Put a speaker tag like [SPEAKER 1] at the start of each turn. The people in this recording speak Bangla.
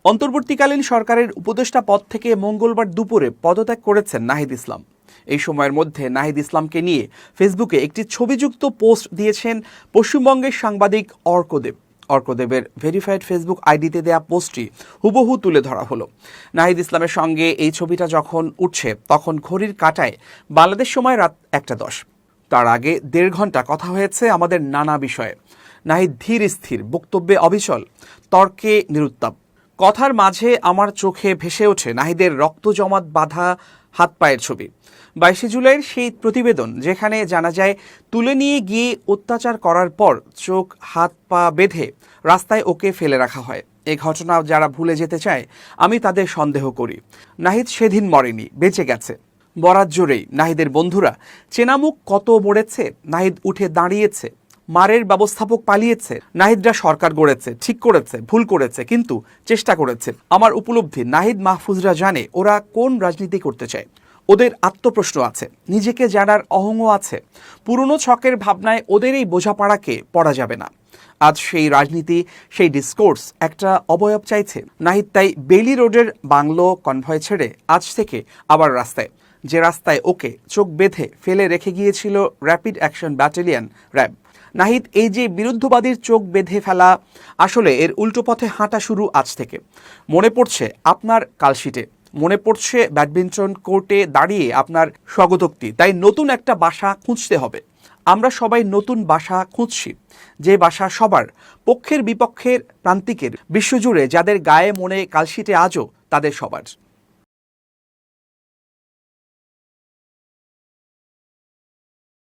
[SPEAKER 1] অন্তর্বর্তীকালীন সরকারের উপদেষ্টা পদ থেকে মঙ্গলবার দুপুরে পদত্যাগ করেছেন নাহিদ ইসলাম। এই সময়ের মধ্যে নাহিদ ইসলামকে নিয়ে ফেসবুকে একটি ছবিযুক্ত পোস্ট দিয়েছেন পশ্চিমবঙ্গের সাংবাদিক অর্কদেব। অর্কদেবের ভেরিফাইড ফেসবুক আইডিতে দেয়া পোস্টটি হুবহু তুলে ধরা হলো। নাহিদ ইসলামের সঙ্গে এই ছবিটা যখন উঠছে তখন ঘড়ির কাঁটায় বাংলাদেশ সময় রাত 1:10। তার আগে 1.5 ঘন্টা কথা হয়েছে আমাদের নানা বিষয়ে। নাহিদ ধীর স্থির, বক্তব্যে অবিচল, তর্কে নিরুত্তাপ। কথার মাঝে আমার চোখে ভেসে ওঠে নাহিদের রক্ত জমাট বাঁধা হাত পায়ের ছবি। 22শে জুলাইয়ের সেই প্রতিবেদন, যেখানে জানা যায় তুলে নিয়ে গিয়ে অত্যাচার করার পর চোখ হাত পা বেঁধে রাস্তায় ওকে ফেলে রাখা হয়। এই ঘটনা যারা ভুলে যেতে চায় আমি তাদের সন্দেহ করি। নাহিদ সেদিন মরেনি, বেঁচে গেছে। বরাত জোরেই নাহিদের বন্ধুরা চেনামুখ কত মরেছে, নাহিদ উঠে দাঁড়িয়েছে, মারের ব্যবস্থাপক পালিয়েছে, নাহিদরা সরকার গড়েছে, ঠিক করেছে, ভুল করেছে, কিন্তু চেষ্টা করেছে। আমার উপলব্ধি, নাহিদ মাহফুজরা জানে ওরা কোন রাজনীতি করতে চায়। ওদের আত্মপ্রশ্ন আছে, নিজেকে জানার অহংও আছে। পুরনো ছকের ভাবনায় ওদের এই বোঝাপড়াকে পড়া যাবে না। আজ সেই রাজনীতি, সেই ডিসকোর্স একটা অবয়ব চাইছে। নাহিদ তাই বেইলি রোডের বাংলো কনভয় ছেড়ে আজ থেকে আবার রাস্তায়, যে রাস্তায় ওকে চোখ বেঁধে ফেলে রেখে গিয়েছিল rapid action battalion RAB. Nahid এই যে বিরুদ্ধবাদীর চোখ বেঁধে ফেলা, আসলে এর উল্টো পথে হাঁটা শুরু আজ থেকে। মনে পড়ছে আপনার কালশিটে, মনে পড়ছে ব্যাডমিন্টন কোর্টে দাঁড়িয়ে আপনার স্বগতোক্তি। তাই নতুন একটা বাসা খুঁজতে হবে। আমরা সবাই নতুন বাসা খুঁজছি, যে বাসা সবার, পক্ষের বিপক্ষের প্রান্তিকের, বিশ্বজুড়ে যাদের গায়ে মনে কালশিটে আজও, তাদের সবার।